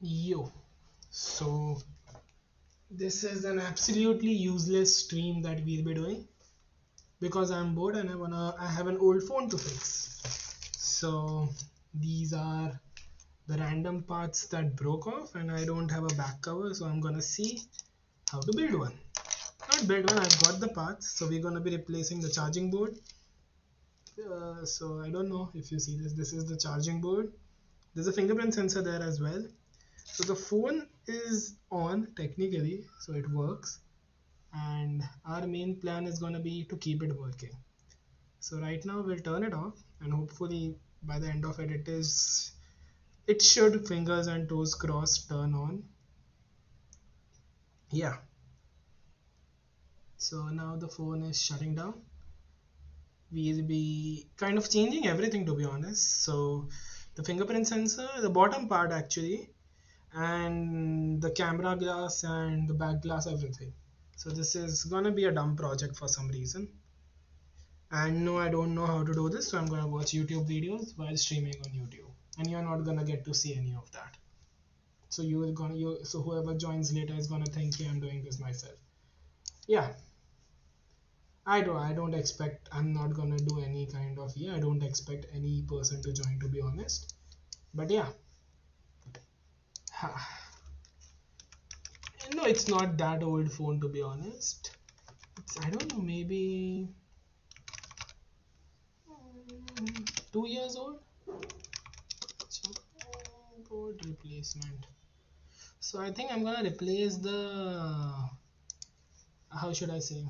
Yo, so this is an absolutely useless stream that we'll be doing because I'm bored and I have an old phone to fix. So these are the random parts that broke off and I don't have a back cover, so I'm gonna see how to build one. Not build one, I've got the parts, so we're gonna be replacing the charging board. So I don't know if you see this. This is the charging board. There's a fingerprint sensor there as well. So the phone is on technically, so it works, and our main plan is going to be to keep it working. So right now we'll turn it off, and hopefully by the end of it, it should, fingers and toes crossed, turn on. Yeah. So now the phone is shutting down. We'll be kind of changing everything, to be honest. So the fingerprint sensor, the bottom part actually, and the camera glass and the back glass, everything. So this is gonna be a dumb project for some reason, and no, I don't know how to do this, so I'm gonna watch YouTube videos while streaming on YouTube, and you're not gonna get to see any of that. So so whoever joins later is gonna think, yeah, I'm doing this myself. Yeah, I don't expect, I'm not gonna do any kind of, yeah, I don't expect any person to join, to be honest. But yeah, no, it's not that old phone, to be honest. I don't know, maybe 2 years old. Board replacement. So I think I'm gonna replace the, how should I say?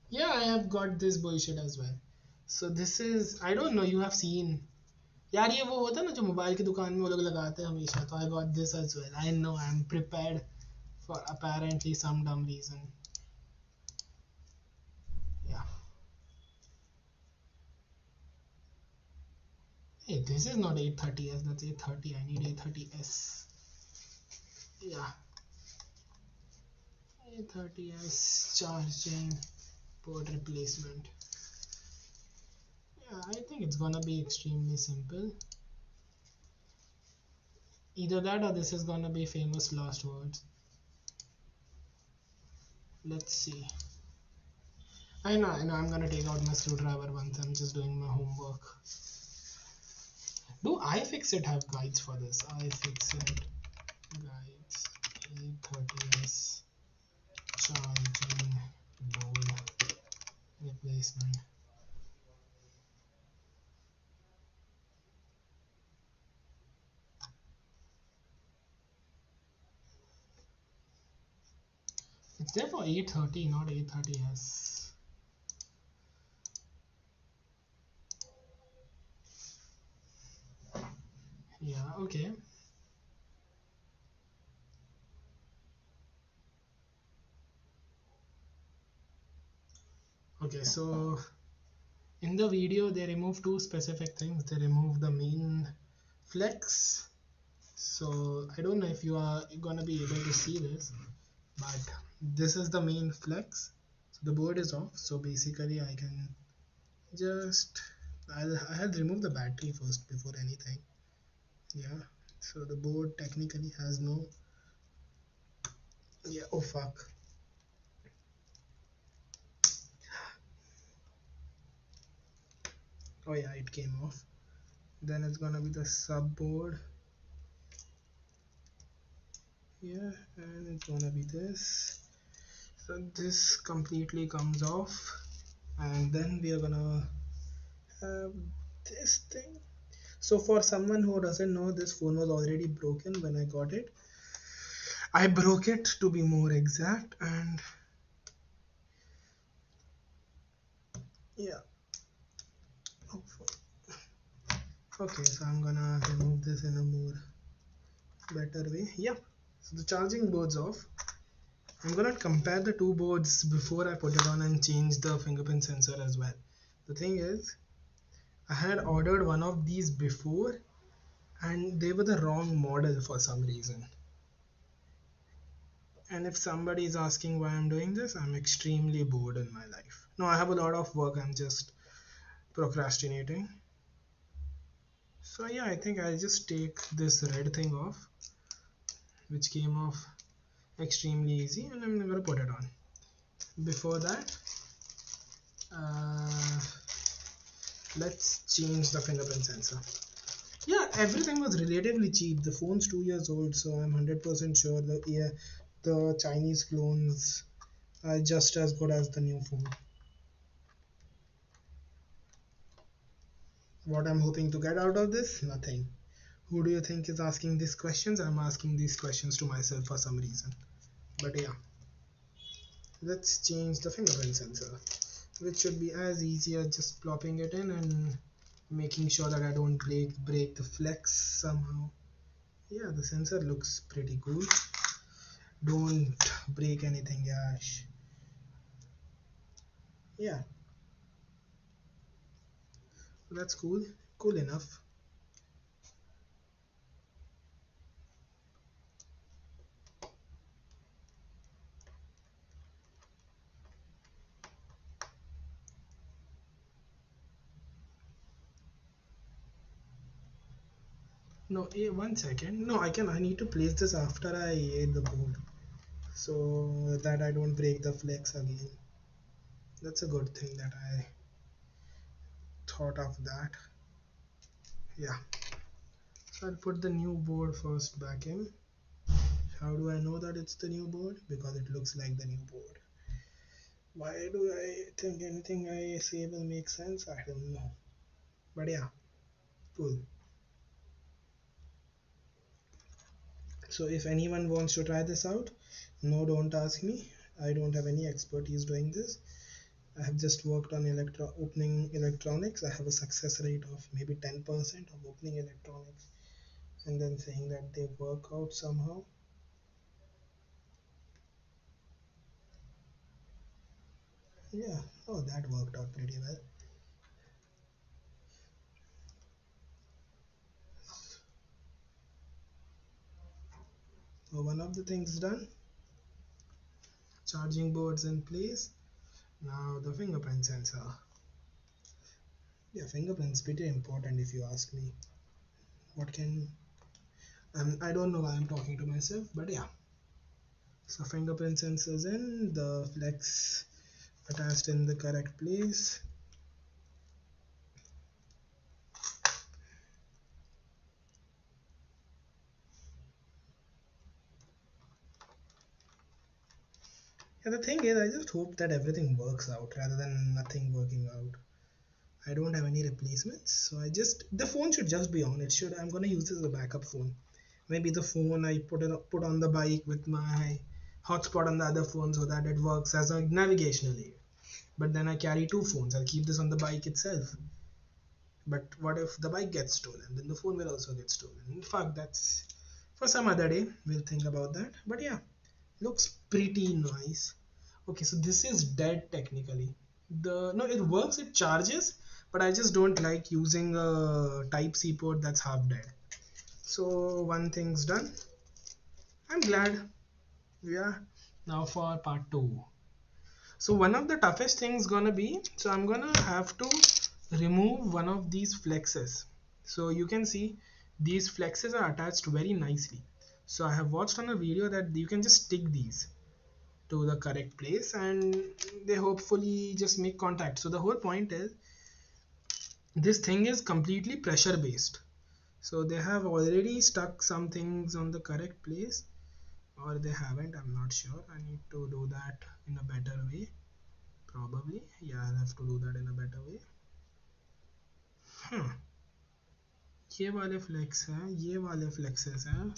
Yeah, I have got this bullshit as well. So this is, I don't know, you have seen, यार ये वो होता है ना जो mobile की दुकान में वो लोग लगाते हैं हमेशा, तो I got this as well. I know I'm prepared for apparently some dumb reason. Yeah. Hey, this is not 830s, that's 830. I need 830s. Yeah. 830s charging port replacement. Yeah, I think it's gonna be extremely simple. Either that or this is gonna be famous last words. Let's see. I know, I'm gonna take out my screwdriver once I'm just doing my homework. Do iFixit have guides for this? iFixit guides 830s charging board replacement. It's there for 830, not 830s. Yeah, okay. Okay, so in the video they remove two specific things. They remove the main flex. So I don't know if you are gonna be able to see this, but this is the main flex. So the board is off, so basically I can just, I had removed the battery first before anything. Yeah, so the board technically has no, yeah, oh fuck. Oh yeah, it came off. Then it's gonna be the sub board. Yeah, and it's gonna be this. So this completely comes off, and then we are gonna have this thing. So for someone who doesn't know, this phone was already broken when I got it. I broke it, to be more exact, and yeah. Oh, okay, so I'm gonna remove this in a more better way. Yeah. So the charging board's off. I'm gonna compare the two boards before I put it on and change the fingerprint sensor as well. The thing is, I had ordered one of these before and they were the wrong model for some reason. And if somebody is asking why I'm doing this, I'm extremely bored in my life. No, I have a lot of work, I'm just procrastinating. So yeah, I think I'll just take this red thing off. which came off extremely easy, and I'm gonna put it on. Before that, uh, let's change the fingerprint sensor. Yeah, everything was relatively cheap. The phone's 2 years old, so I'm 100% sure the Chinese clones are just as good as the new phone. What I'm hoping to get out of this? Nothing. Who do you think is asking these questions? I'm asking these questions to myself for some reason. But yeah, let's change the fingerprint sensor, which should be as easy as just plopping it in and making sure that I don't break the flex somehow. Yeah, the sensor looks pretty cool. Don't break anything, Yash. Yeah, that's cool enough. No, 1 second. No, I need to place this after I ate the board, so that I don't break the flex again. That's a good thing that I thought of that. Yeah, so I'll put the new board first back in. How do I know that it's the new board? Because it looks like the new board. Why do I think anything I say will make sense? I don't know. But yeah, cool. So if anyone wants to try this out, no, don't ask me. I don't have any expertise doing this. I have just worked on opening electronics. I have a success rate of maybe 10% of opening electronics, and then saying that they work out somehow. Yeah, oh, that worked out pretty well. So one of the things done, charging boards in place. Now the fingerprint sensor. Yeah, fingerprints pretty important if you ask me. What can I don't know why I'm talking to myself, but yeah. So fingerprint sensors in, the flex attached in the correct place. Yeah, the thing is, I just hope that everything works out rather than nothing working out. I don't have any replacements, so the phone should just be on. I'm gonna use this as a backup phone. Maybe the phone I put on the bike with my hotspot on the other phone so that it works as a navigational aid. But then I carry two phones. I'll keep this on the bike itself. But what if the bike gets stolen? Then the phone will also get stolen. Fuck, that's for some other day. We'll think about that. But yeah, looks pretty nice. Okay, so this is dead technically. The no, it works. It charges, but I just don't like using a Type C port that's half dead. So one thing's done. I'm glad. Yeah. Now for part two. So one of the toughest things gonna be, so I'm gonna have to remove one of these flexes. So you can see these flexes are attached very nicely. So I have watched on a video that you can just stick these to the correct place and they hopefully just make contact. So the whole point is this thing is completely pressure based. So they have already stuck some things on the correct place, or they haven't, I'm not sure. I need to do that in a better way. Probably, yeah, I'll have to do that in a better way. ये वाले flex हैं, ये वाले flexes हैं.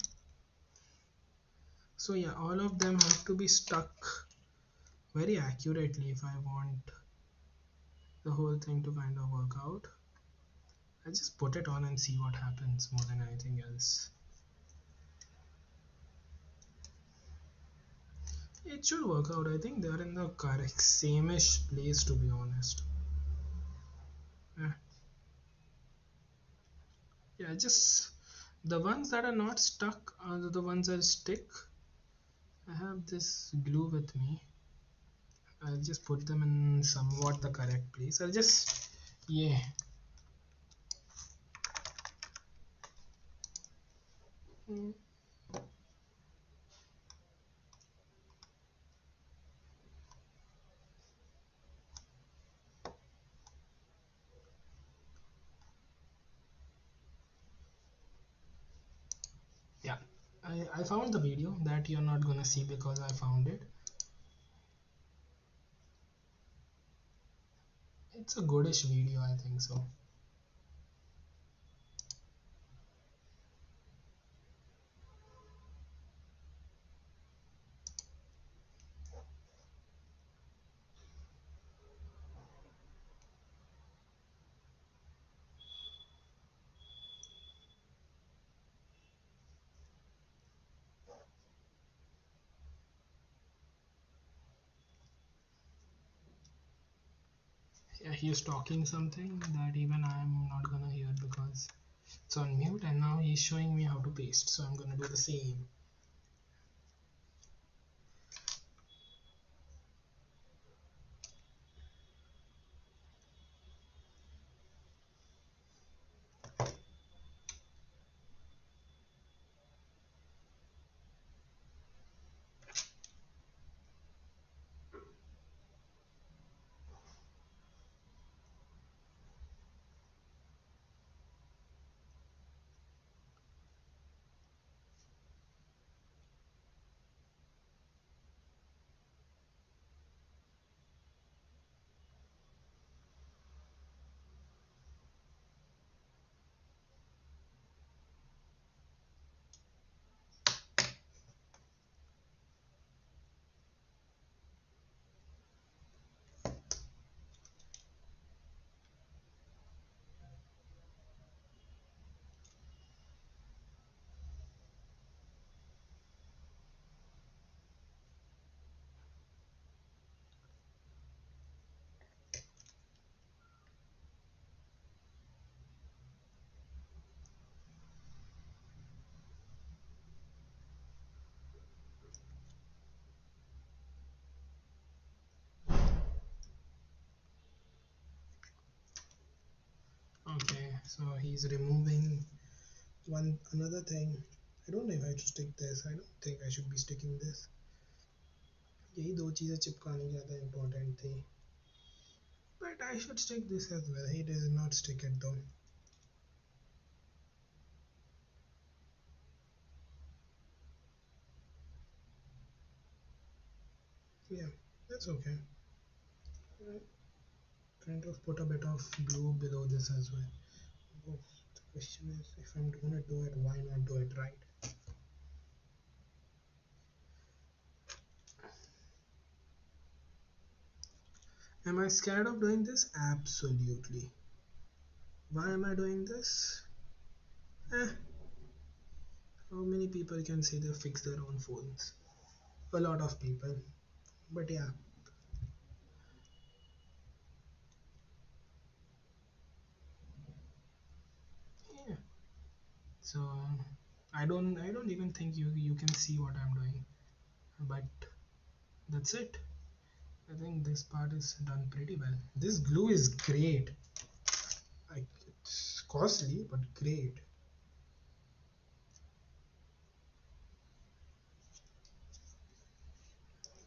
So yeah, all of them have to be stuck very accurately if I want the whole thing to kind of work out. I just put it on and see what happens more than anything else. It should work out. I think they're in the correct same-ish place, to be honest. Yeah, just the ones that are not stuck are the ones I'll stick. I have this glue with me. I'll just put them in somewhat the correct place. Yeah. I found the video that you're not gonna see because I found it. It's a goodish video, I think so. Yeah, he's talking something that even I'm not gonna hear because it's on mute, and now he's showing me how to paste, so I'm gonna do the same. Okay, so he's removing another thing. I don't know if I should stick this. I don't think I should be sticking this. यही दो चीजें चिपकानी ज़्यादा important थी. But I should stick this as well. He does not stick it though. Yeah, that's okay. Kind of put a bit of blue below this as well. Oh, the question is, if I'm gonna do it, why not do it right? Am I scared of doing this? Absolutely. Why am I doing this? Eh, how many people can say they fix their own phones? A lot of people. But yeah. Yeah. So I don't even think you can see what I'm doing. But that's it. I think this part is done pretty well. This glue is great. It's costly but great.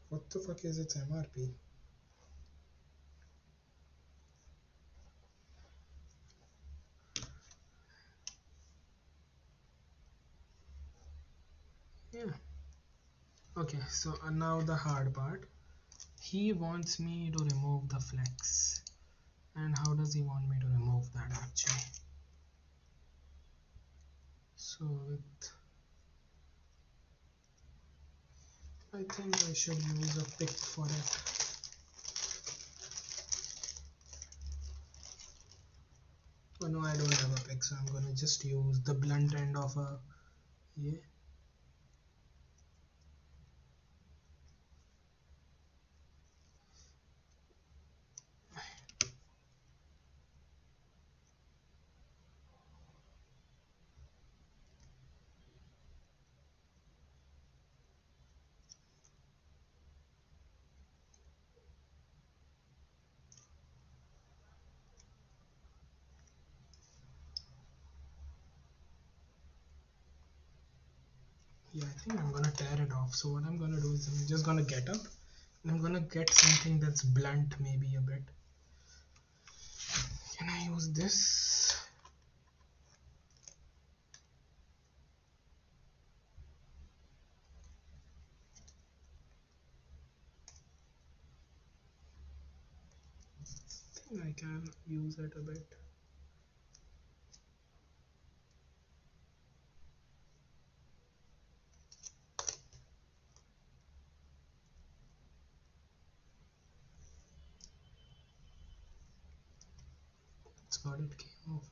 What the fuck is its MRP? Yeah. Okay, so now the hard part. He wants me to remove the flex. And how does he want me to remove that actually? So with I think I should use a pick for it. Oh no, I don't have a pick, so I'm gonna just use the blunt end of a yeah. Yeah, I think I'm gonna tear it off. So what I'm gonna do is I'm just gonna get up and I'm gonna get something that's blunt, maybe a bit. Can I use this? I can use it a bit. It's got it came off.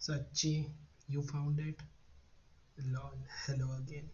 Sachi, you found it? Lol, hello again.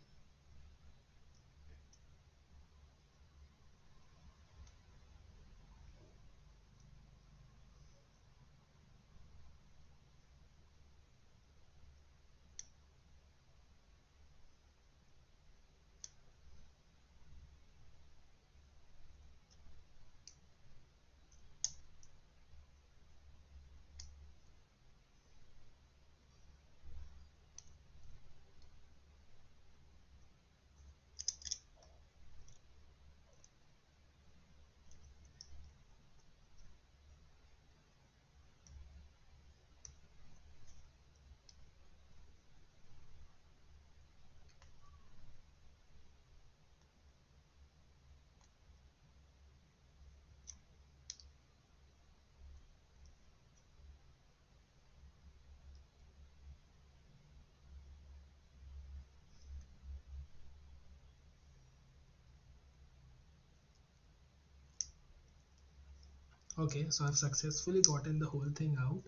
Okay, so I've successfully gotten the whole thing out.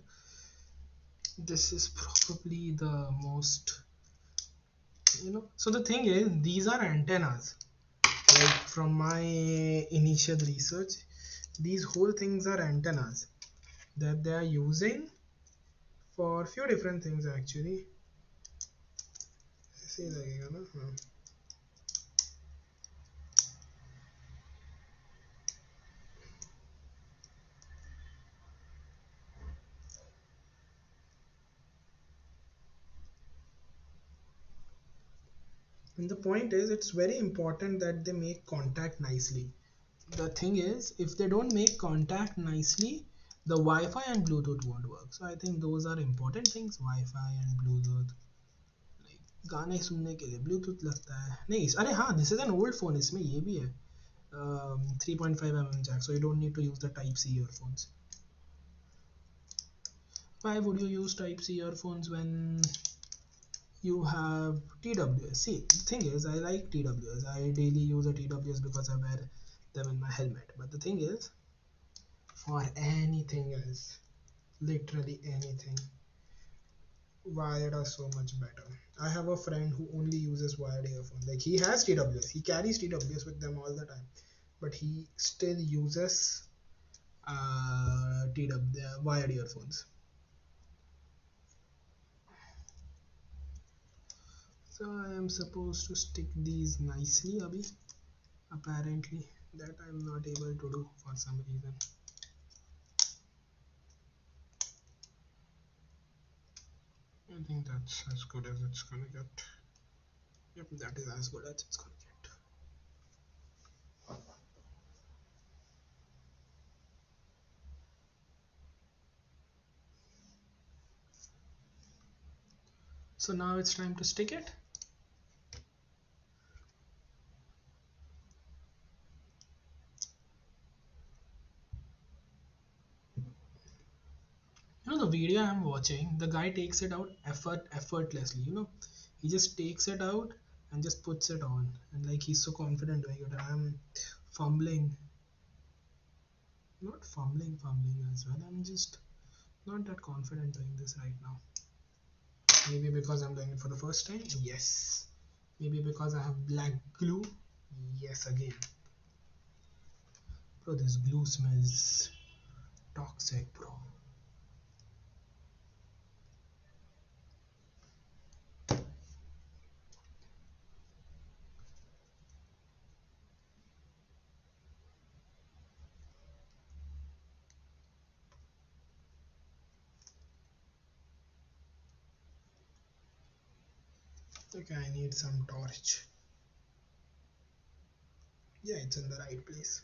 This is probably the most, so the thing is, these are antennas. Like from my initial research, these whole things are antennas that they are using for few different things actually. See, and the point is, it's very important that they make contact nicely. The thing is, if they don't make contact nicely, the Wi-Fi and Bluetooth won't work. So I think those are important things, Wi-Fi and Bluetooth. Like गाने सुनने के लिए Bluetooth लगता है नहीं अरे हाँ this is an old phone इसमें ये भी है 3.5 mm jack, so you don't need to use the type C earphones. Why would you use type C earphones when you have TWS? See, the thing is, I like TWS. I daily use a TWS because I wear them in my helmet. But the thing is, for anything else, literally anything, wired are so much better. I have a friend who only uses wired earphones. Like he has TWS, he carries TWS with them all the time, but he still uses wired earphones. So I am supposed to stick these nicely, Abhi. Apparently, that I'm not able to do for some reason. I think that's as good as it's gonna get. Yep, that is as good as it's gonna get. So now it's time to stick it. The video I'm watching, the guy takes it out effortlessly. He just takes it out and just puts it on, and like he's so confident doing it. I'm fumbling, not fumbling as well. I'm just not that confident doing this right now. Maybe because I'm doing it for the first time. Yes. Maybe because I have black glue. Yes, again. Bro, this glue smells toxic, bro. Okay, I need some torch. Yeah, it's in the right place.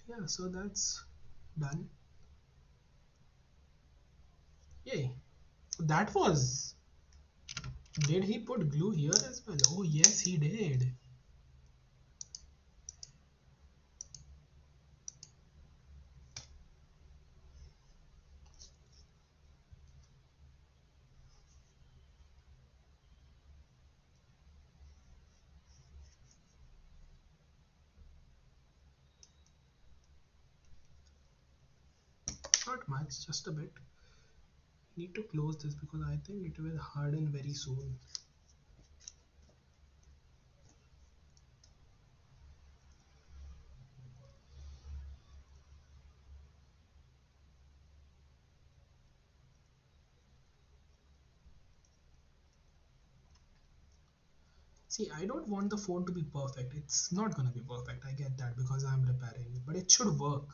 Yeah, so that's done. Yay. That was. Did he put glue here as well? Oh, yes, he did. Not much, just a bit. Need to close this because I think it will harden very soon. See, I don't want the phone to be perfect. It's not gonna be perfect. I get that because I'm repairing it, but it should work.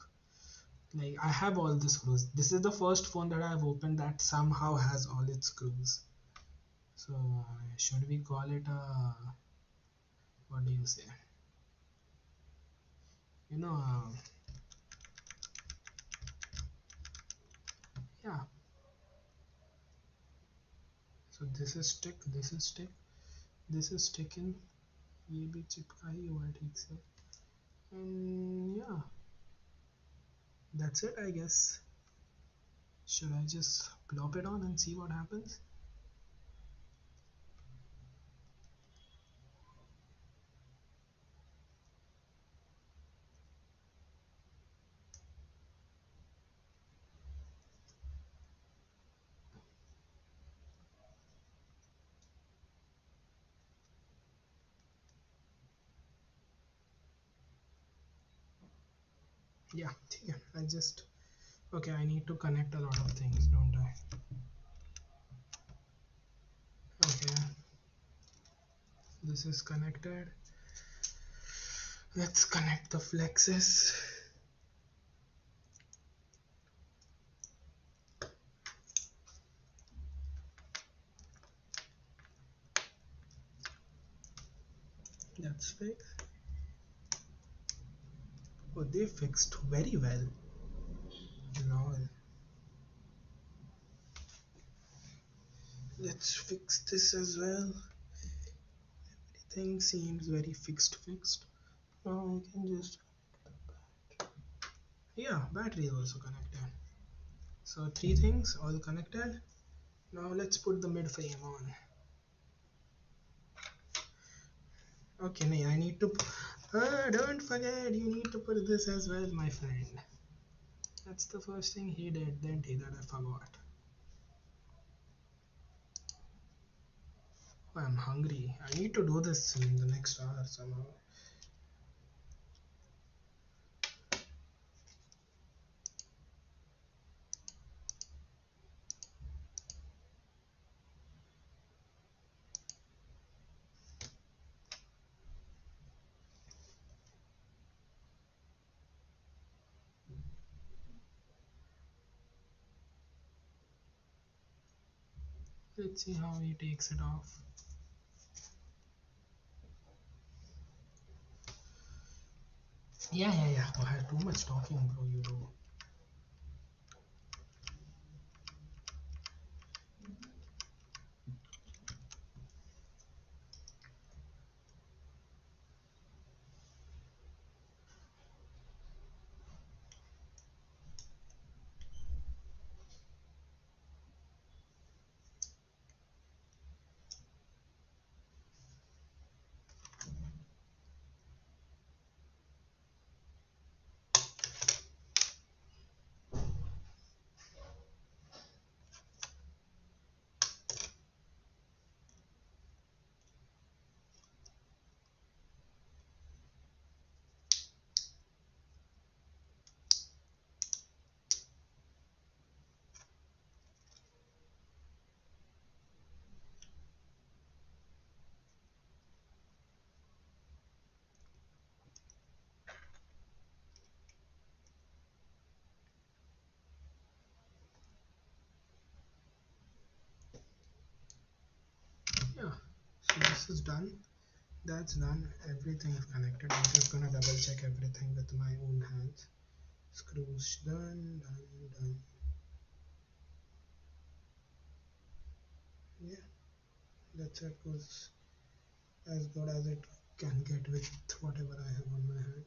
Like I have all the screws. This is the first phone that I've opened that somehow has all its screws. So should we call it a, what do you say? You know, yeah. So this is stick. This is stick. This is sticking. ये भी चिपका ही हुआ है ठीक से. And yeah, that's it, I guess. Should I just plop it on and see what happens? Yeah, ठीक है. I just, okay, I need to connect a lot of things, don't I? Okay, this is connected. Let's connect the flexes. That's fixed. Oh, they fixed very well. Now let's fix this as well. Everything seems very fixed. Now we can just, yeah, battery is also connected. So three things all connected. Now let's put the mid frame on. Okay, nee, I need to. Don't forget, you need to put this as well, my friend. That's the first thing he did, didn't he? That I forgot. Oh, I'm hungry. I need to do this in the next hour somehow. Let's see how he takes it off. Yeah. Oh, I had too much talking, bro. You do. this is done. That's done. Everything is connected. I'm just gonna double check everything with my own hands. Screws done, done, done. Yeah, that's it. Goes as good as it can get with whatever I have on my hand.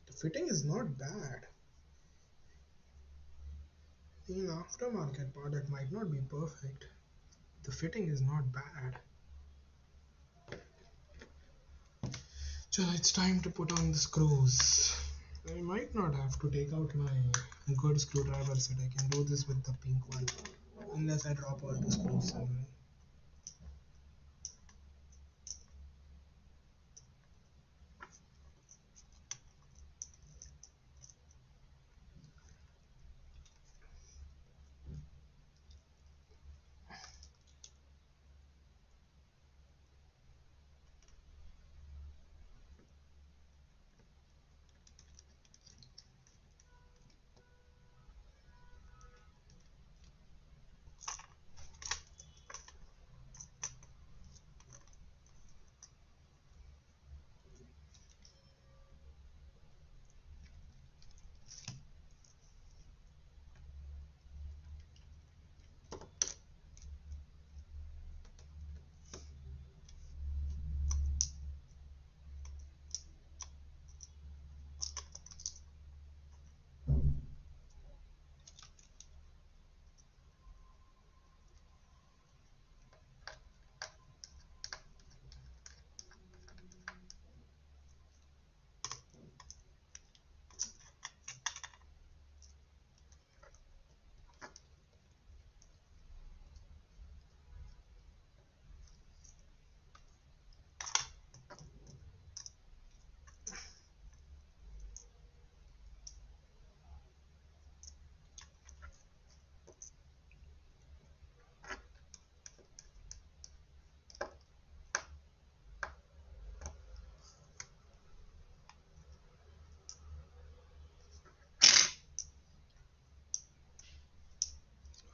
The fitting is not bad. In aftermarket part, it might not be perfect. The fitting is not bad. So it's time to put on the screws. I might not have to take out my good screwdriver set. I can do this with the pink one. Unless I drop all the screws somewhere.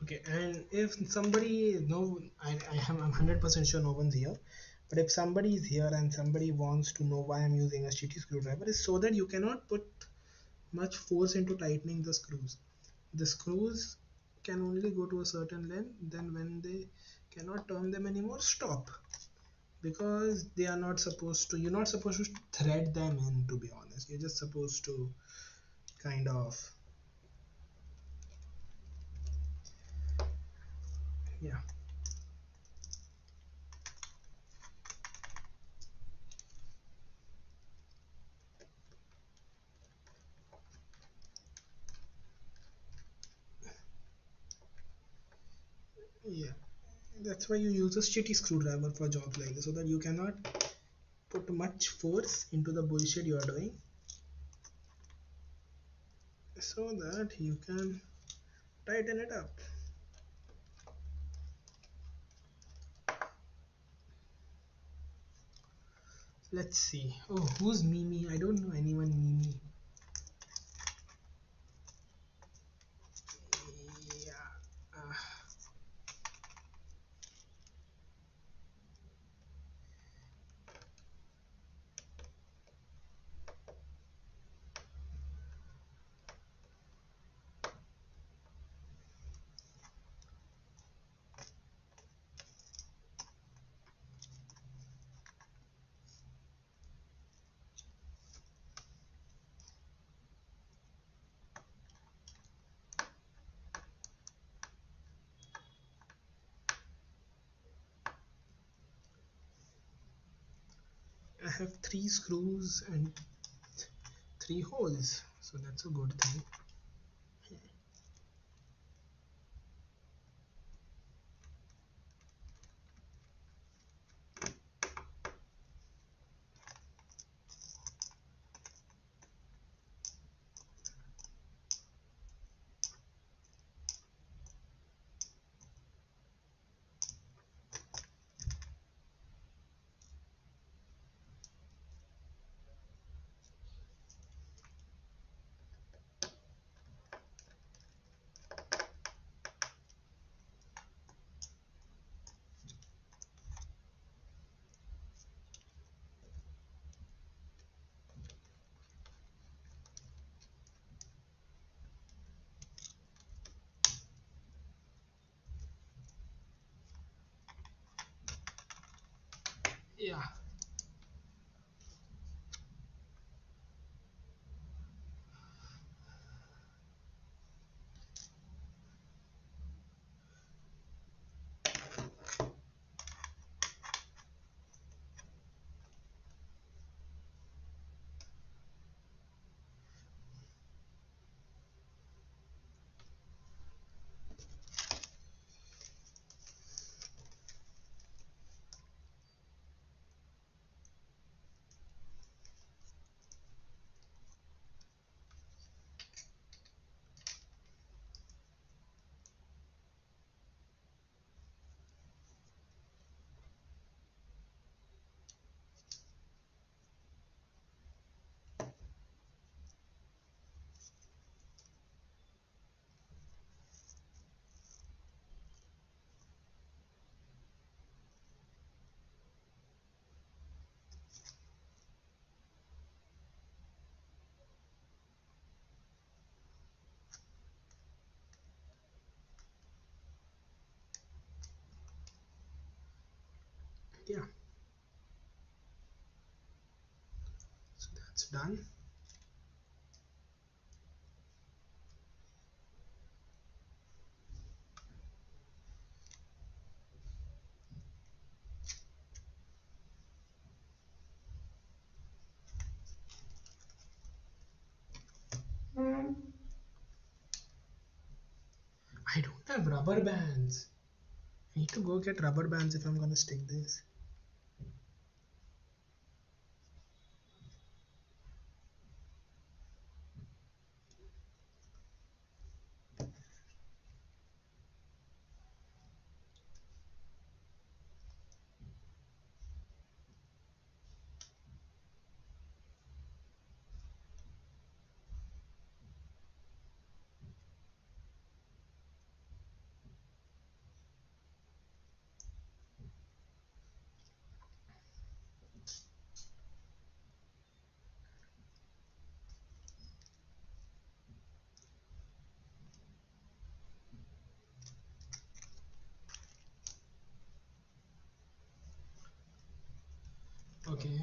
Okay, and if somebody no, I'm 100% sure no one's here. But if somebody is here and somebody wants to know why I'm using a shitty screwdriver, is so that you cannot put much force into tightening the screws. The screws can only go to a certain length. Then when they cannot turn them anymore, stop, because they are not supposed to. You're not supposed to thread them in. To be honest, you're just supposed to kind of, yeah. Yeah, that's why you use a shitty screwdriver for jobs like this, so that you cannot put much force into the bullshit you are doing, so that you can tighten it up. Let's see. Oh, who's Mimi? I don't know anyone Mimi. Yeah. I have 3 screws and 3 holes, so that's a good thing. Yeah. Yeah, so that's done. I don't have rubber bands. I need to go get rubber bands if I'm gonna stick this. Okay.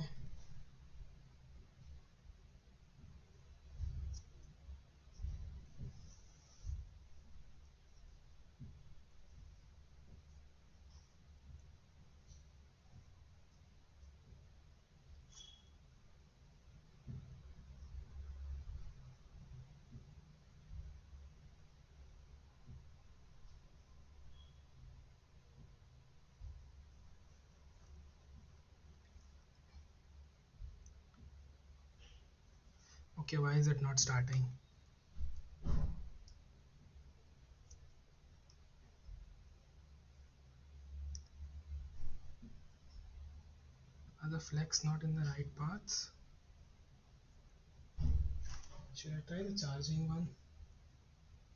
Okay, why is it not starting? Are the flex not in the right paths? Should I try the charging one?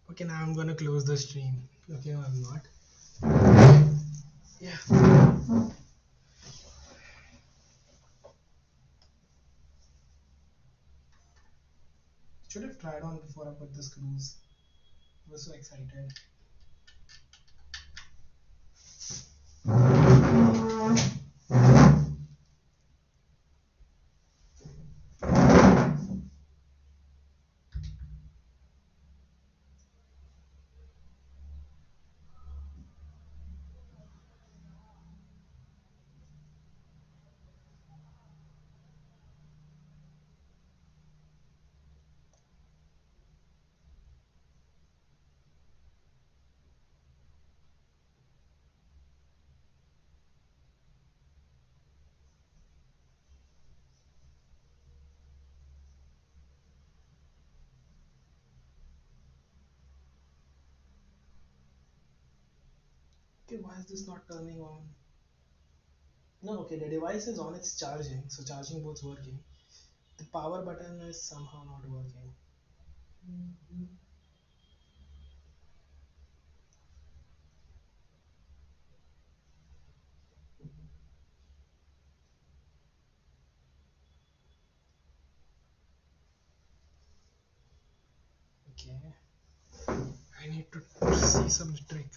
Okay, now I'm gonna close the stream. Okay, I'm not. Yeah. Should have tried on before I put the screws. I was so excited. Okay, why is this not turning on? No, okay, the device is on, it's charging, so charging board's working. The power button is somehow not working. Okay, I need to see some trick.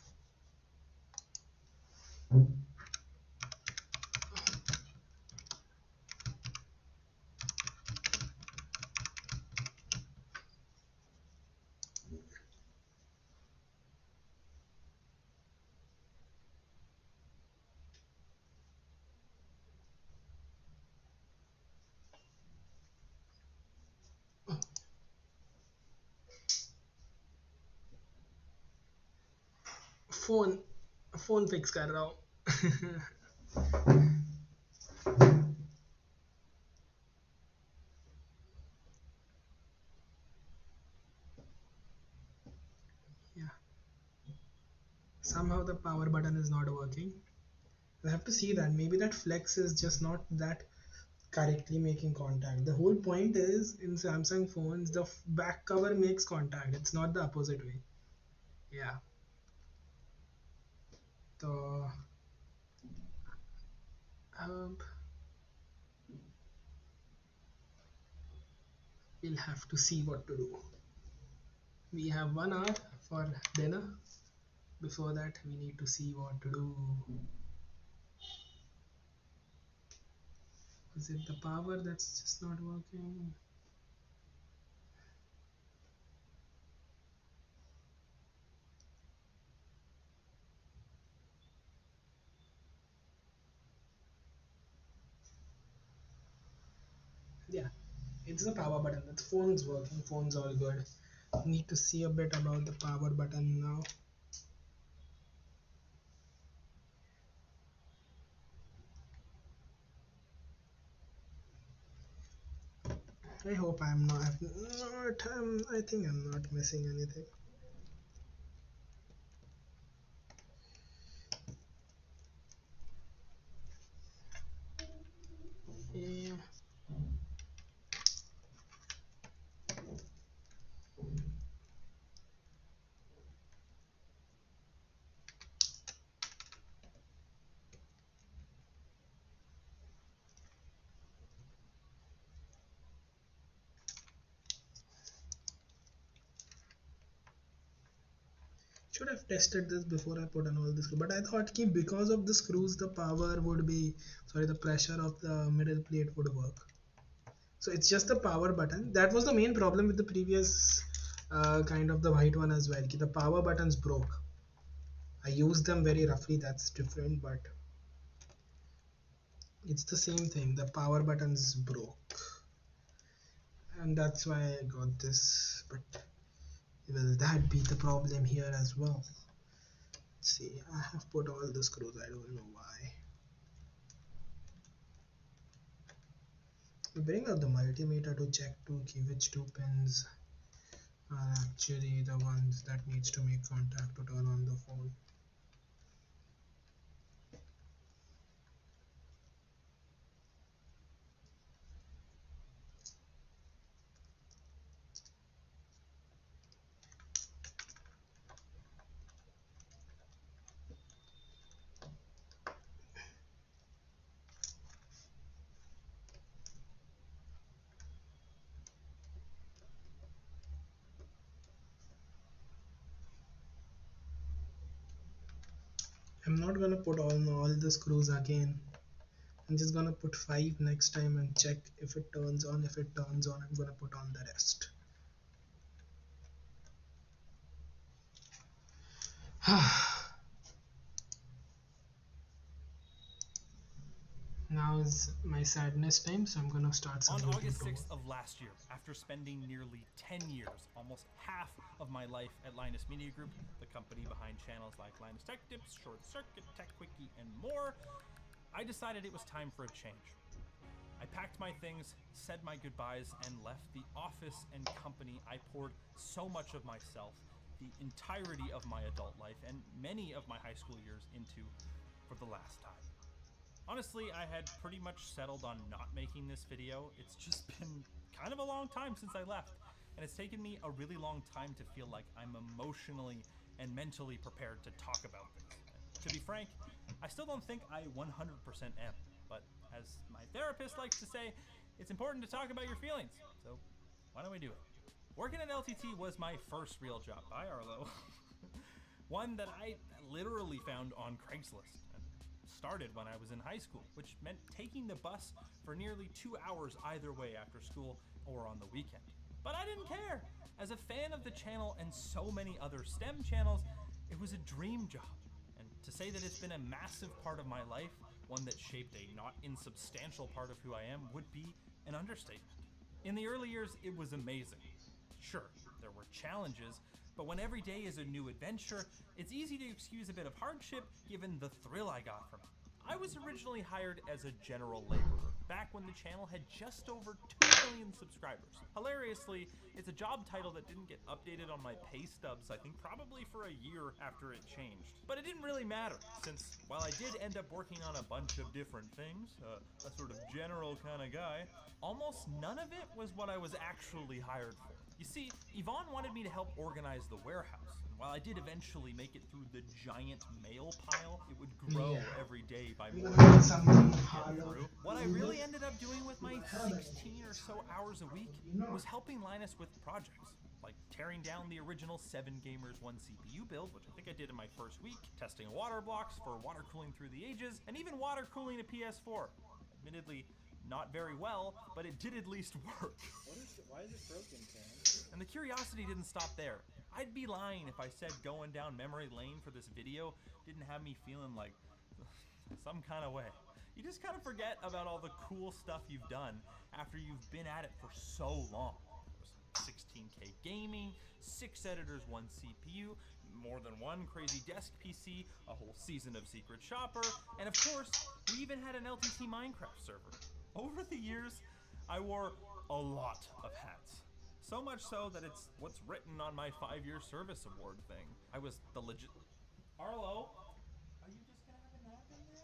Phone phone fix कर रहा हूँ. Yeah, somehow the power button is not working. I have to see that. Maybe that flex is just not that correctly making contact. The whole point is in Samsung phones, the back cover makes contact. It's not the opposite way. Yeah. So um, we'll have to see what to do. We have 1 hour for dinner. Before that, we need to see what to do. Is it the power that's just not working? Yeah, it's the power button. The phone's working. Phone's all good. Need to see a bit about the power button now. I hope I'm not. I think I'm not missing anything. Yeah. Should have tested this before I put on all the screws, but I thought ki because of the screws the power would be, sorry, the pressure of the middle plate would work. So it's just the power button. That was the main problem with the previous kind of the white one as well. Ki the power buttons broke. I used them very roughly, that's different, but it's the same thing. The power buttons broke, and that's why I got this. But will that be the problem here as well? Let's see, I have put all the screws. I don't know why. We bring out the multimeter to check which two pins are actually the ones that needs to make contact to turn on the phone. I'm not gonna put all the screws again. I'm just gonna put 5 next time and check if it turns on. If it turns on, I'm gonna put on the rest. Now is my sadness time, so I'm gonna start some On YouTube August promo. 6th of last year, after spending nearly 10 years, almost half of my life at Linus Media Group, the company behind channels like Linus Tech Tips, Short Circuit, Tech Quickie, and more, I decided it was time for a change. I packed my things, said my goodbyes, and left the office and company I poured so much of myself, the entirety of my adult life and many of my high school years into for the last time. Honestly, I had pretty much settled on not making this video. It's just been kind of a long time since I left, and it's taken me a really long time to feel like I'm emotionally and mentally prepared to talk about this. And to be frank, I still don't think I 100% am, but as my therapist likes to say, it's important to talk about your feelings, so why don't we do it? Working at LTT was my first real job. Bye, Arlo. One that I literally found on Craigslist. Started when I was in high school, which meant taking the bus for nearly 2 hours either way after school or on the weekend. But I didn't care. As a fan of the channel and so many other STEM channels, it was a dream job. And to say that it's been a massive part of my life, one that shaped a not insubstantial part of who I am, would be an understatement. In the early years, it was amazing. Sure, there were challenges, but when every day is a new adventure, it's easy to excuse a bit of hardship given the thrill I got from it. I was originally hired as a general laborer, back when the channel had just over 2 million subscribers. Hilariously, it's a job title that didn't get updated on my pay stubs, I think probably for a year after it changed. But it didn't really matter, since while I did end up working on a bunch of different things, a sort of general kind of guy, almost none of it was what I was actually hired for. You see, Yvonne wanted me to help organize the warehouse, and while I did eventually make it through the giant mail pile, it would grow every day by more than something get harder. through. What I really ended up doing with my 16 or so hours a week was helping Linus with projects, like tearing down the original 7 Gamers 1 CPU build, which I think I did in my first week, testing water blocks for water cooling through the ages, and even water cooling a PS4. Admittedly, not very well, but it did at least work. Why is it broken, Terrence? And the curiosity didn't stop there. I'd be lying if I said going down memory lane for this video didn't have me feeling like some kind of way. You just kind of forget about all the cool stuff you've done after you've been at it for so long. There was 16K gaming, 6 editors, 1 CPU, more than 1 crazy desk PC, a whole season of Secret Shopper, and of course, we even had an LTT Minecraft server. Over the years, I wore a lot of hats. So much so that it's what's written on my 5-year service award thing. I was the Arlo, are you just gonna have a nap in there?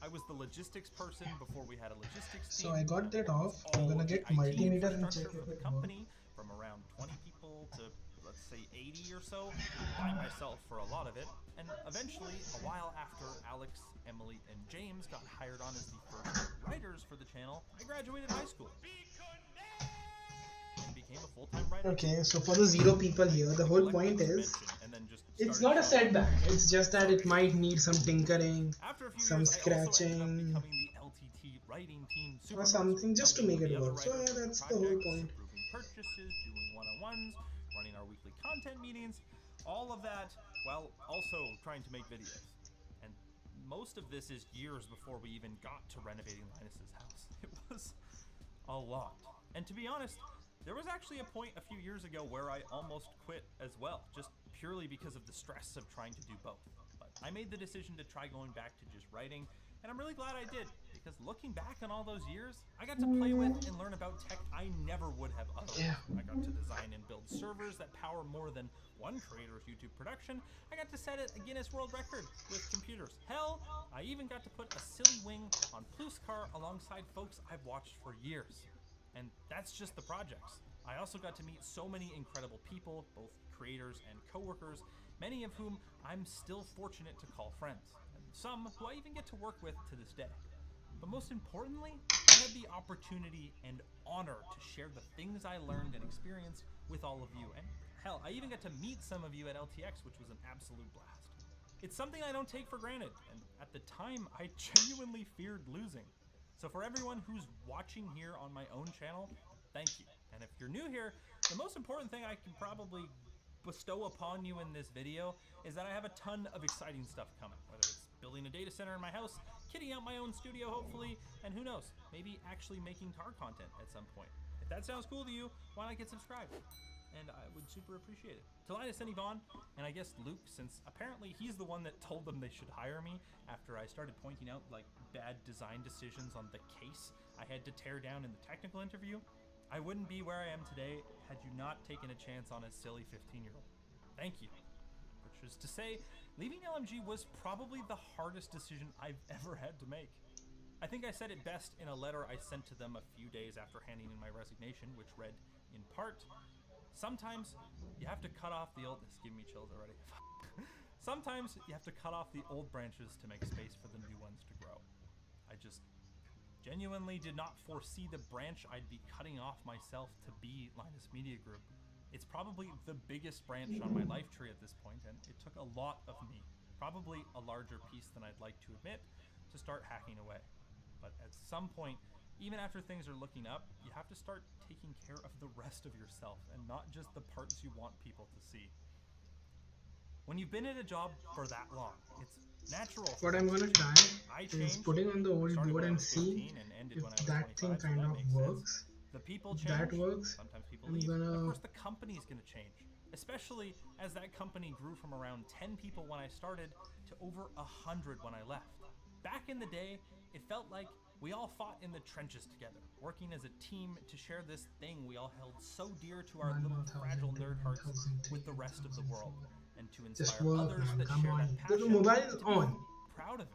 I was the logistics person before we had a logistics team. So I got that off. I'm All gonna of the get IT multimeter and check infrastructure for if the it works. company, from around 20 people to let's say 80 or so, by myself for a lot of it. And eventually, a while after Alex, Emily, and James got hired on as the first writers for the channel, I graduated high school and became a full-time writer. Okay, so for the 0 people here, the whole point is, it's not a setback. It's just that it might need some tinkering, After a few some years, I also ended up scratching, becoming the LTT writing team or supervisor, something just to helping make with it the other work. So writers yeah, with that's the whole projects, point. approving purchases, doing one-on-ones, running our weekly content meetings, all of that while also trying to make videos. And most of this is years before we even got to renovating Linus's house. It was a lot. And to be honest, there was actually a point a few years ago where I almost quit as well, just purely because of the stress of trying to do both. But I made the decision to try going back to just writing, and I'm really glad I did, because looking back on all those years, I got to play with and learn about tech I never would have otherwise. Yeah. I got to design and build servers that power more than one creator's YouTube production. I got to set a Guinness World Record with computers. Hell, I even got to put a silly wing on Pluscar alongside folks I've watched for years. And that's just the projects. I also got to meet so many incredible people, both creators and coworkers, many of whom I'm still fortunate to call friends, and some who I even get to work with to this day. But most importantly, I had the opportunity and honor to share the things I learned and experienced with all of you, and hell, I even got to meet some of you at LTX, which was an absolute blast. It's something I don't take for granted, and at the time, I genuinely feared losing. So for everyone who's watching here on my own channel, thank you. And if you're new here, the most important thing I can probably bestow upon you in this video is that I have a ton of exciting stuff coming, whether it's building a data center in my house, kitting out my own studio hopefully, and who knows, maybe actually making tar content at some point. If that sounds cool to you, why not get subscribed? And I would super appreciate it. To Linus and Yvonne, and I guess Luke, since apparently he's the one that told them they should hire me after I started pointing out like bad design decisions on the case I had to tear down in the technical interview, I wouldn't be where I am today had you not taken a chance on a silly 15-year-old. thank you. Which is to say, leaving LMG was probably the hardest decision I've ever had to make. I think I said it best in a letter I sent to them a few days after handing in my resignation, which read, in part, sometimes you have to cut off the old... This is giving me chills already. Sometimes you have to cut off the old branches to make space for the new ones to grow. I just genuinely did not foresee the branch I'd be cutting off myself to be Linus Media Group. It's probably the biggest branch on my life tree at this point, and it took a lot of me, probably a larger piece than I'd like to admit, to start hacking away. But at some point, even after things are looking up, you have to start taking care of the rest of yourself and not just the parts you want people to see. When you've been at a job for that long, it's natural. What I'm gonna try is putting on the old board and see if that thing kind of works. The people If change, that works, sometimes people I'm leave, and of gonna- course the company's gonna change. Especially as that company grew from around 10 people when I started to over 100 when I left. Back in the day, it felt like we all fought in the trenches together, working as a team to share this thing we all held so dear to our little fragile nerd hearts with the rest of the world, and to Just inspire work, others man, that come share on. that The passion. mobile is to be on, proud of it.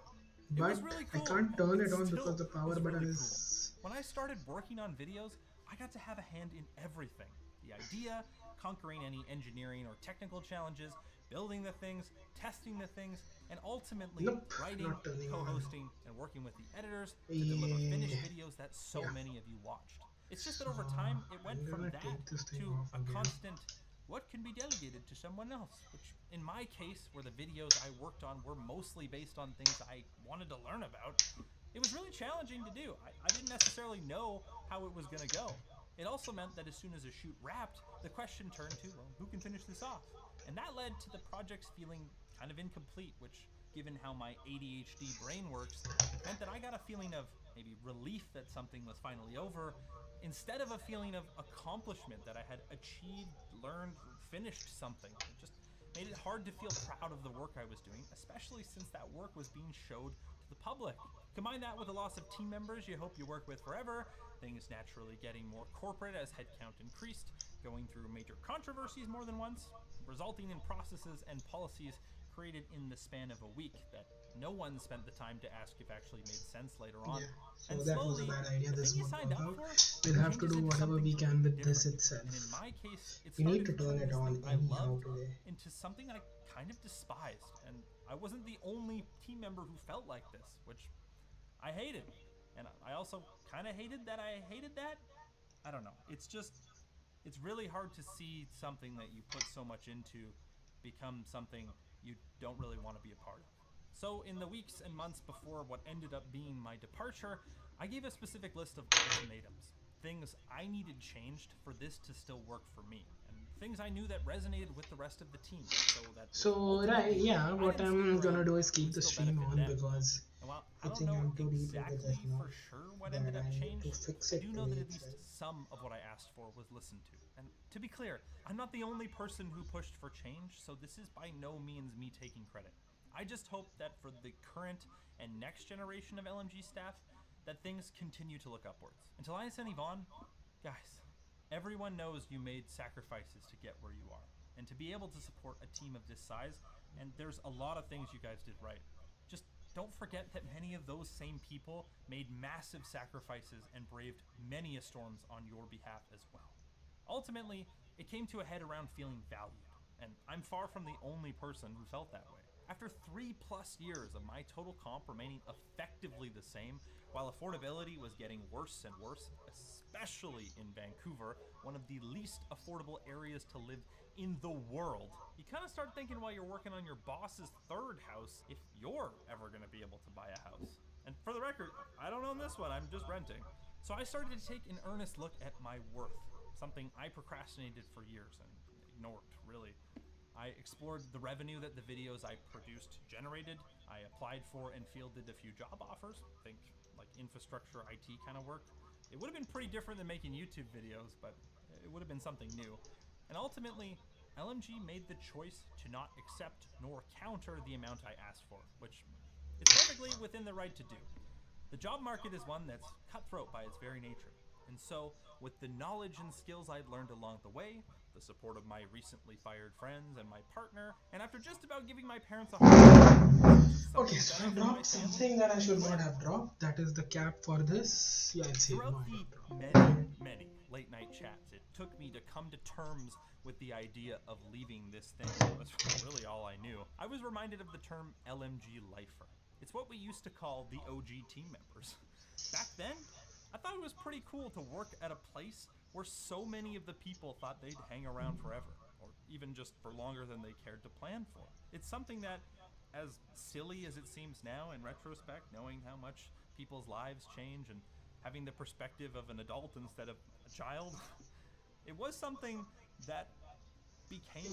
It but was really I cool, can't and turn it it on still because the power was button really is... cool. When I started working on videos, I got to have a hand in everything. The idea, conquering any engineering or technical challenges, building the things, testing the things, and ultimately Nope, writing, not turning on. co-hosting, and working with the editors to deliver finished videos that so Yeah. many of you watched. It's just that over time, it went I'm from gonna that take this thing to off a again. constant, what can be delegated to someone else? Which, in my case, where the videos I worked on were mostly based on things I wanted to learn about, it was really challenging to do. I didn't necessarily know how it was going to go. It also meant that as soon as a shoot wrapped, the question turned to, well, who can finish this off? And that led to the projects feeling kind of incomplete, which, given how my ADHD brain works, meant that I got a feeling of maybe relief that something was finally over, instead of a feeling of accomplishment that I had achieved, learned, finished something. It just made it hard to feel proud of the work I was doing, especially since that work was being showed to the public. Combine that with the loss of team members you hope you work with forever, things naturally getting more corporate as headcount increased, going through major controversies more than once, resulting in processes and policies created in the span of a week that no one spent the time to ask if actually made sense later on. Yeah, so And that was a slowly, bad idea. the This thing you won't signed work up out. for We'll have to changes do into whatever something we can completely with this different. itself. And in my case, it We need to started turn from it this on thing I anyhow loved today. into something I kind of despised. And I wasn't the only team member who felt like this, which I hated. And I also kind of hated that I hated that. I don't know. It's really hard to see something that you put so much into become something you don't really want to be a part of. So in the weeks and months before what ended up being my departure, I gave a specific list of ultimatums, things I needed changed for this to still work for me, and things I knew that resonated with the rest of the team, so that So right, yeah, what I'm gonna do is keep the stream on because and while I I don't think know I'm too deep into exactly this now for sure what that ended up I need changed, to fix I it do know that today at least itself. some of what I asked for was listened to. And to be clear, I'm not the only person who pushed for change, so this is by no means me taking credit. I just hope that for the current and next generation of LMG staff, that things continue to look upwards. And to Linus and Yvonne, guys, everyone knows you made sacrifices to get where you are. And to be able to support a team of this size, and there's a lot of things you guys did right. Just don't forget that many of those same people made massive sacrifices and braved many a storms on your behalf as well. Ultimately, it came to a head around feeling valued, and I'm far from the only person who felt that way. After 3+ years of my total comp remaining effectively the same, while affordability was getting worse and worse, especially in Vancouver, one of the least affordable areas to live in the world, you kind of start thinking while you're working on your boss's third house if you're ever going to be able to buy a house. And for the record, I don't own this one, I'm just renting. So I started to take an earnest look at my worth, something I procrastinated for years and ignored, really. I explored the revenue that the videos I produced generated. I applied for and fielded a few job offers, think like infrastructure, IT kind of work. It would have been pretty different than making YouTube videos, but it would have been something new. And ultimately, LMG made the choice to not accept nor counter the amount I asked for, which is perfectly within the right to do. The job market is one that's cutthroat by its very nature. And so, with the knowledge and skills I'd learned along the way, the support of my recently fired friends and my partner, and after just about giving my parents a hard Okay, so I dropped something that I should not have dropped. That is the cap for this. Yeah, it's here. Throughout No, the many late night chats, it took me to come to terms with the idea of leaving this thing. That's really all I knew. I was reminded of the term LMG lifer. It's what we used to call the OG team members. Back then, I thought it was pretty cool to work at a place where so many of the people thought they'd hang around forever, or even just for longer than they cared to plan for. It's something that, as silly as it seems now in retrospect, knowing how much people's lives change and having the perspective of an adult instead of a child, it was something that became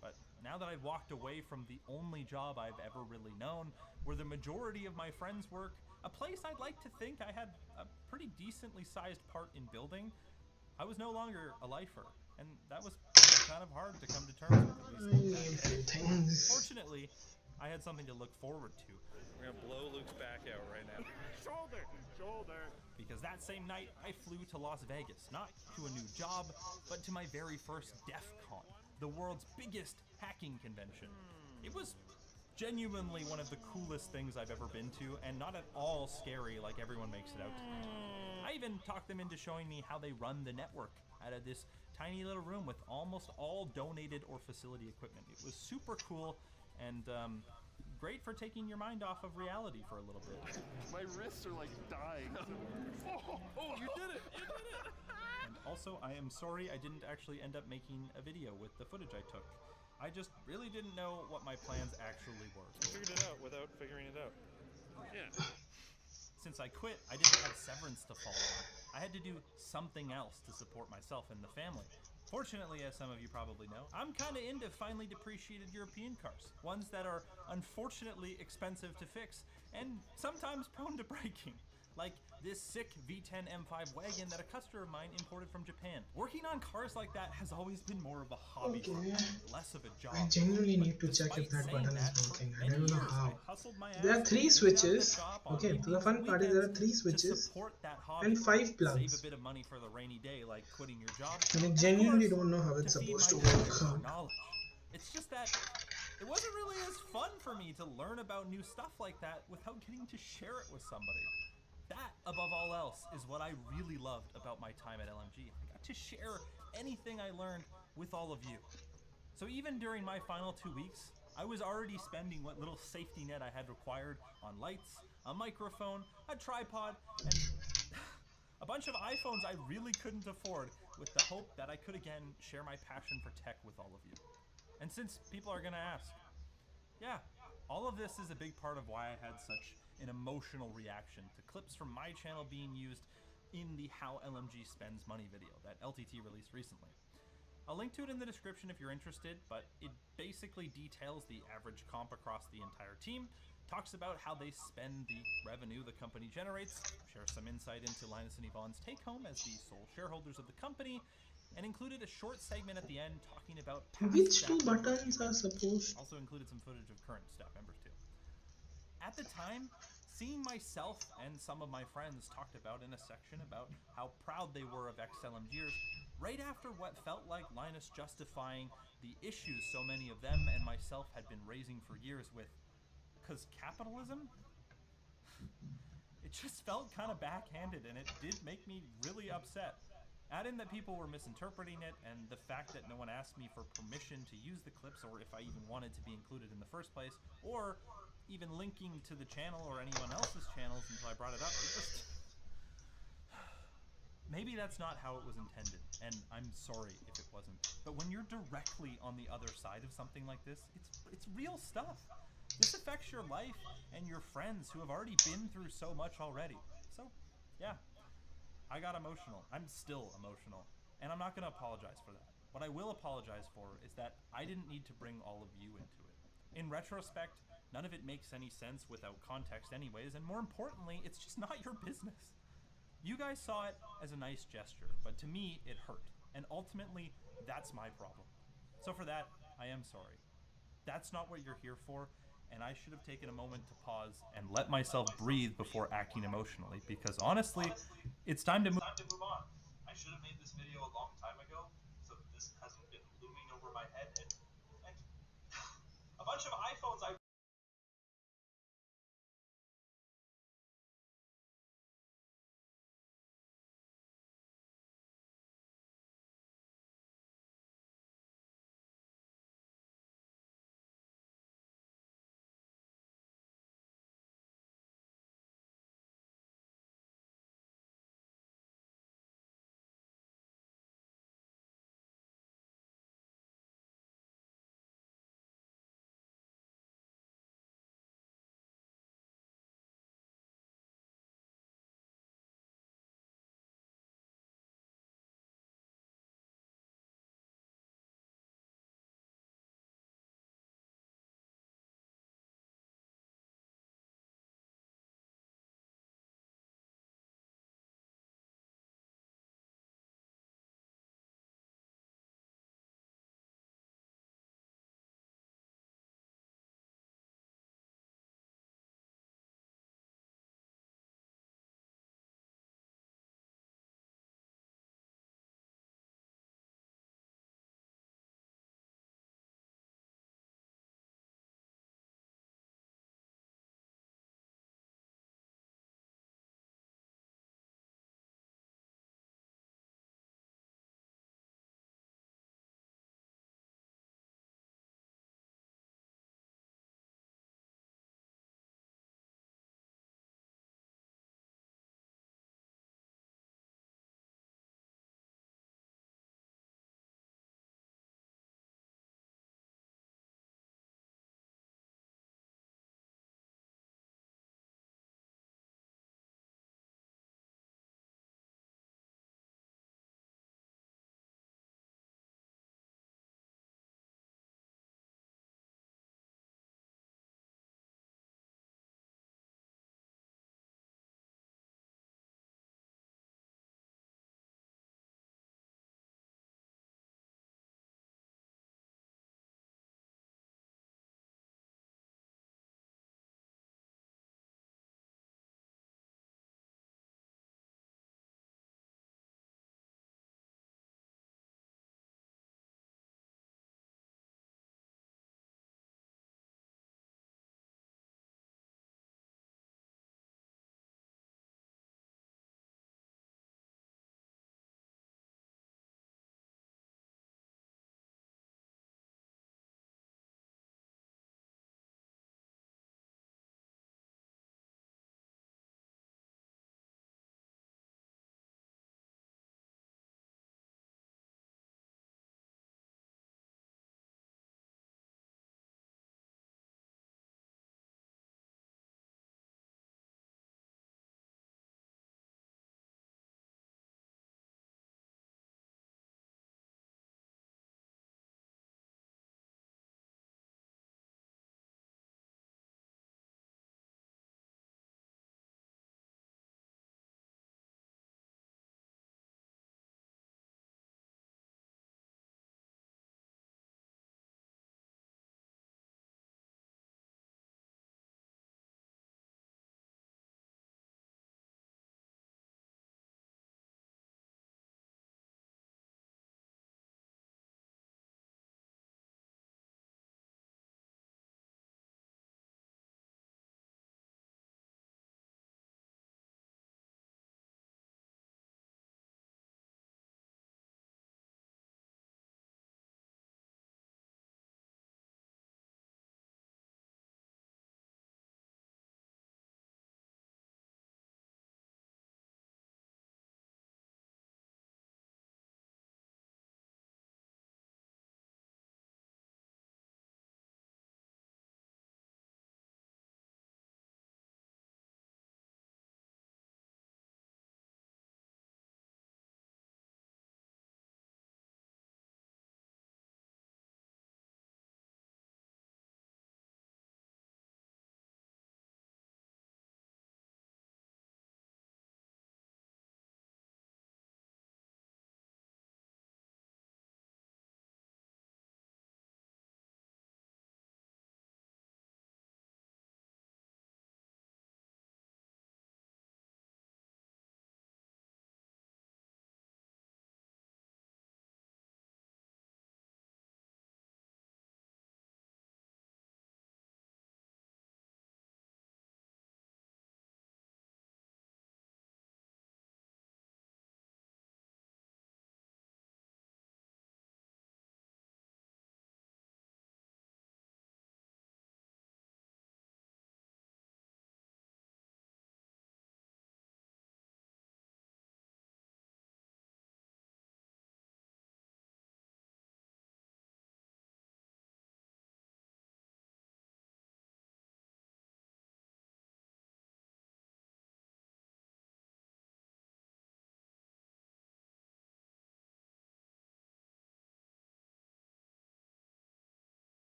But now that I've walked away from the only job I've ever really known, where the majority of my friends work, a place I'd like to think I had a pretty decently sized part in building, I was no longer a lifer, and that was kind of hard to come to terms with. Fortunately, I had something to look forward to. We're gonna blow Luke's back out right now. Shoulder! Because that same night, I flew to Las Vegas, not to a new job, but to my very first DEF CON, the world's biggest hacking convention. It was genuinely one of the coolest things I've ever been to, and not at all scary like everyone makes it out to be. I even talked them into showing me how they run the network out of this tiny little room with almost all donated or facility equipment. It was super cool and great for taking your mind off of reality for a little bit. My wrists are like dying. Oh, you did it! You did it! And also, I am sorry I didn't actually end up making a video with the footage I took. I just really didn't know what my plans actually were. You figured it out without figuring it out. Yeah. Since I quit, I didn't have severance to fall on. I had to do something else to support myself and the family. Fortunately, as some of you probably know, I'm kinda into finely depreciated European cars. Ones that are unfortunately expensive to fix, and sometimes prone to breaking. Like this sick V10 M5 wagon that a customer of mine imported from Japan. Working on cars like that has always been more of a hobby for me, less of a job. I genuinely need to check if that button is working. I don't know how. There are 3 switches. Okay, so the fun part is there are 3 switches and 5 plugs. Save a bit of money for the rainy day, like quitting your job. And I genuinely don't know how it's supposed to work. It's just that it wasn't really as fun for me to learn about new stuff like that without getting to share it with somebody. That, above all else, is what I really loved about my time at LMG. I got to share anything I learned with all of you. So even during my final 2 weeks, I was already spending what little safety net I had required on lights, a microphone, a tripod, and a bunch of iPhones I really couldn't afford, with the hope that I could again share my passion for tech with all of you. And since people are gonna ask, yeah, all of this is a big part of why I had such an emotional reaction to clips from my channel being used in the How LMG Spends Money video that LTT released recently. I'll link to it in the description if you're interested, but it basically details the average comp across the entire team, talks about how they spend the revenue the company generates, shares some insight into Linus and Yvonne's take-home as the sole shareholders of the company, and included a short segment at the end talking about which 2 buttons are supposed. Also included some footage of current staff members too. At the time, seeing myself and some of my friends talked about in a section about how proud they were of ex-LMGers, right after what felt like Linus justifying the issues so many of them and myself had been raising for years with, "'cause capitalism?" It just felt kind of backhanded, and it did make me really upset. Add in that people were misinterpreting it, and the fact that no one asked me for permission to use the clips, or if I even wanted to be included in the first place, or even linking to the channel or anyone else's channels until I brought it up. It just... Maybe that's not how it was intended, and I'm sorry if it wasn't. But when you're directly on the other side of something like this, it's real stuff. This affects your life and your friends who have already been through so much already. So, yeah. I got emotional. I'm still emotional. And I'm not going to apologize for that. What I will apologize for is that I didn't need to bring all of you into it. In retrospect, none of it makes any sense without context anyways, and more importantly, it's just not your business. You guys saw it as a nice gesture, but to me, it hurt. And ultimately, that's my problem. So for that, I am sorry. That's not what you're here for, and I should have taken a moment to pause and let myself breathe before acting emotionally, because honestly, it's time to move on. I should have made this video a long time ago, so over my head, and a bunch of iPhones I